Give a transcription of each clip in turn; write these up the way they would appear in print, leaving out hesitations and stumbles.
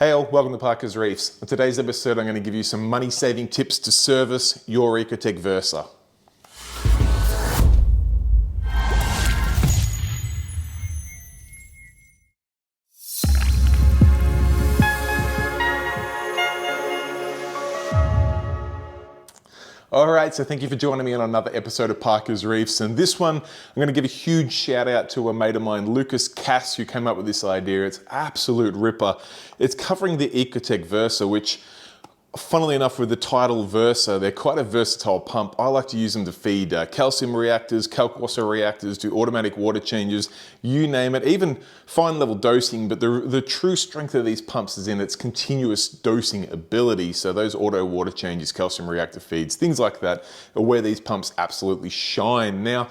Hey all, welcome to Parker's Reefs. In today's episode, I'm going to give you some money-saving tips to service your Ecotech Versa. Alright, so thank you for joining me on another episode of Parker's Reefs, and this one I'm going to give a huge shout out to a mate of mine, Lucas Cass, who came up with this idea. It's absolute ripper. It's covering the Ecotech Versa, which, funnily enough, with the title Versa, they're quite a versatile pump. I like to use them to feed calcium reactors, calc-water reactors, do automatic water changes, you name it, even fine level dosing, but the true strength of these pumps is in its continuous dosing ability. So those auto water changes, calcium reactor feeds, things like that are where these pumps absolutely shine. Now,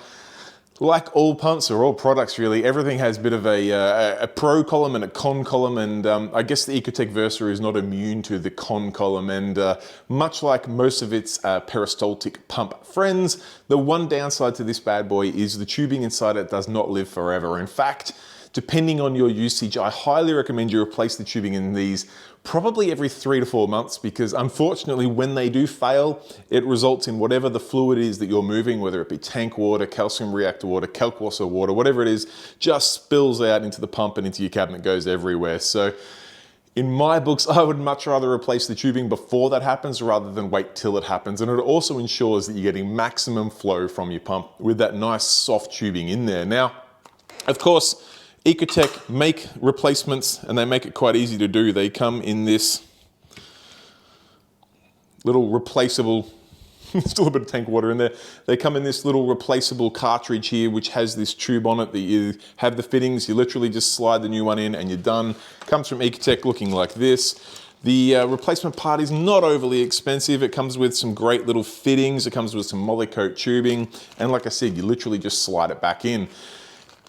like all pumps or all products really, everything has a bit of a pro column and a con column, and I guess the Ecotech Versa is not immune to the con column, and much like most of its peristaltic pump friends, the one downside to this bad boy is the tubing inside it does not live forever. In fact, depending on your usage, I highly recommend you replace the tubing in these probably every 3 to 4 months, because unfortunately when they do fail, it results in whatever the fluid is that you're moving, whether it be tank water, calcium reactor water, calc-water water, whatever it is, just spills out into the pump and into your cabinet, goes everywhere. So in my books, I would much rather replace the tubing before that happens rather than wait till it happens. And it also ensures that you're getting maximum flow from your pump with that nice soft tubing in there. Now, of course, Ecotech make replacements, and they make it quite easy to do. They come in this little replaceable, still a bit of tank water in there. They come in this little replaceable cartridge here, which has this tube on it that you have the fittings. You literally just slide the new one in and you're done. Comes from Ecotech looking like this. The replacement part is not overly expensive. It comes with some great little fittings. It comes with some Molykote tubing. And like I said, you literally just slide it back in.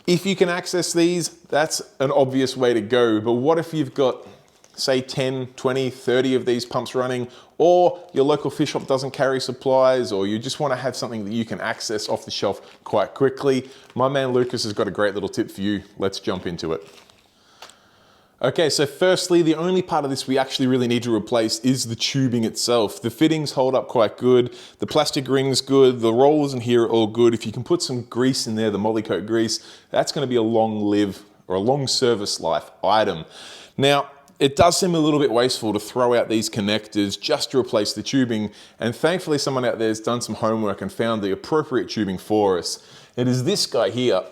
If you can access these, that's an obvious way to go. But what if you've got, say, 10, 20, 30 of these pumps running, or your local fish shop doesn't carry supplies, or you just want to have something that you can access off the shelf quite quickly? My man Lucas has got a great little tip for you. Let's jump into it. Okay, so firstly, the only part of this we actually really need to replace is the tubing itself. The fittings hold up quite good, the plastic ring's good, the rollers in here are all good. If you can put some grease in there, the Molykote grease, that's going to be a long live or a long service life item. Now, it does seem a little bit wasteful to throw out these connectors just to replace the tubing, and thankfully someone out there has done some homework and found the appropriate tubing for us. It is this guy here.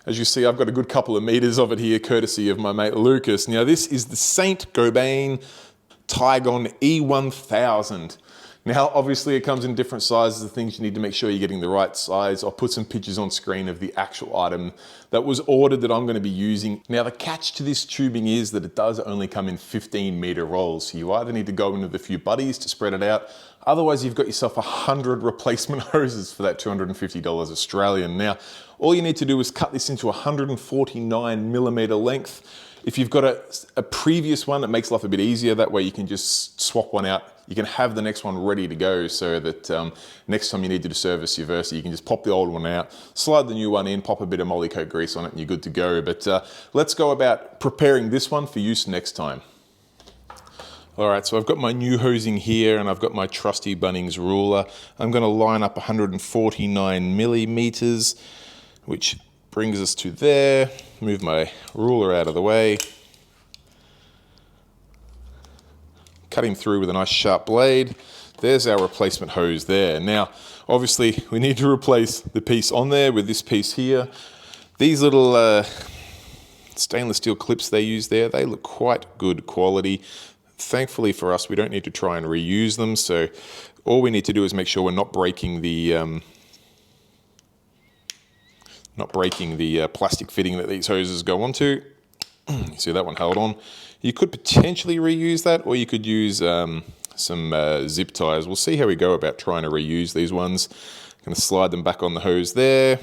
As you see, I've got a good couple of meters of it here, courtesy of my mate Lucas. Now, this is the Saint-Gobain Tygon E-1000. Now, obviously, it comes in different sizes of things. You need to make sure you're getting the right size. I'll put some pictures on screen of the actual item that was ordered that I'm going to be using. Now, the catch to this tubing is that it does only come in 15-meter rolls. So you either need to go in with a few buddies to spread it out. Otherwise, you've got yourself 100 replacement hoses for that $250 Australian. Now, all you need to do is cut this into 149 millimeter length. If you've got a previous one, it makes life a bit easier. That way you can just swap one out. You can have the next one ready to go, so that next time you need to service your Versa, you can just pop the old one out, slide the new one in, pop a bit of Molykote grease on it, and you're good to go. But let's go about preparing this one for use next time. All right, so I've got my new hosing here, and I've got my trusty Bunnings ruler. I'm going to line up 149 millimeters, which brings us to there. Move my ruler out of the way. Cut him through with a nice sharp blade. There's our replacement hose there. Now, obviously, we need to replace the piece on there with this piece here. These little stainless steel clips they use there, they look quite good quality. Thankfully for us, we don't need to try and reuse them, so all we need to do is make sure we're not breaking the plastic fitting that these hoses go onto. You see that one held on. You could potentially reuse that, or you could use some zip ties. We'll see how we go about trying to reuse these ones. I'm going to slide them back on the hose there.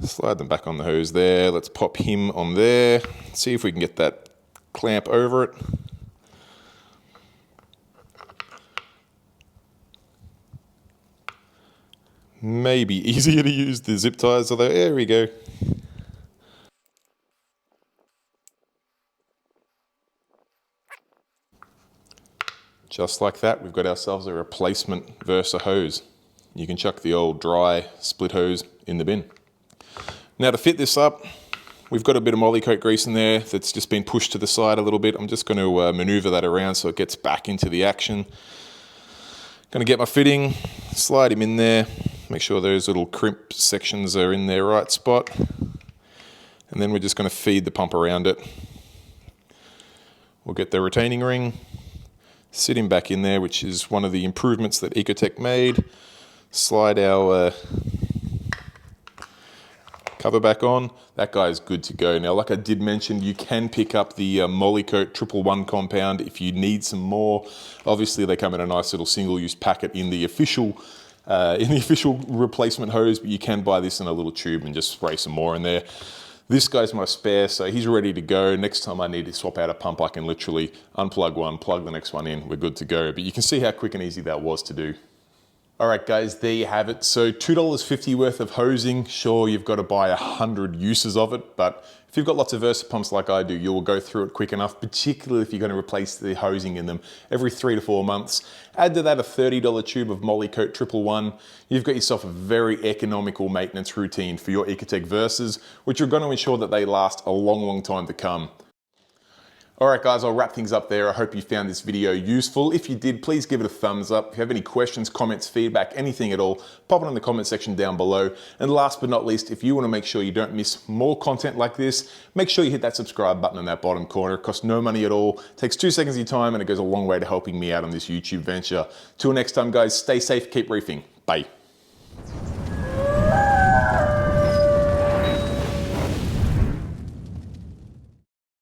Slide them back on the hose there. Let's pop him on there. See if we can get that clamp over it. Maybe easier to use the zip ties, although there we go. Just like that, we've got ourselves a replacement Versa hose. You can chuck the old dry split hose in the bin. Now to fit this up, we've got a bit of Molykote grease in there that's just been pushed to the side a little bit. I'm just going to maneuver that around so it gets back into the action. Going to get my fitting, slide him in there, make sure those little crimp sections are in their right spot. And then we're just going to feed the pump around it. We'll get the retaining ring, sit him back in there, which is one of the improvements that Ecotech made. Slide our cover back on. That guy is good to go. Now, like I did mention, you can pick up the Molykote 111 compound if you need some more. Obviously, they come in a nice little single-use packet in the official replacement hose, but you can buy this in a little tube and just spray some more in there. This guy's my spare, so he's ready to go. Next time I need to swap out a pump, I can literally unplug one, plug the next one in, we're good to go. But you can see how quick and easy that was to do. All right, guys, there you have it. So $2.50 worth of hosing. Sure, you've got to buy 100 uses of it, but if you've got lots of Versa pumps like I do, you'll go through it quick enough, particularly if you're going to replace the hosing in them every 3 to 4 months. Add to that a $30 tube of Molykote 111. You've got yourself a very economical maintenance routine for your Ecotech Versas, which are going to ensure that they last a long, long time to come. All right, guys, I'll wrap things up there. I hope you found this video useful. If you did, please give it a thumbs up. If you have any questions, comments, feedback, anything at all, pop it in the comment section down below. And last but not least, if you want to make sure you don't miss more content like this, make sure you hit that subscribe button in that bottom corner. It costs no money at all. It takes 2 seconds of your time, and it goes a long way to helping me out on this YouTube venture. Till next time, guys, stay safe, keep reefing. Bye.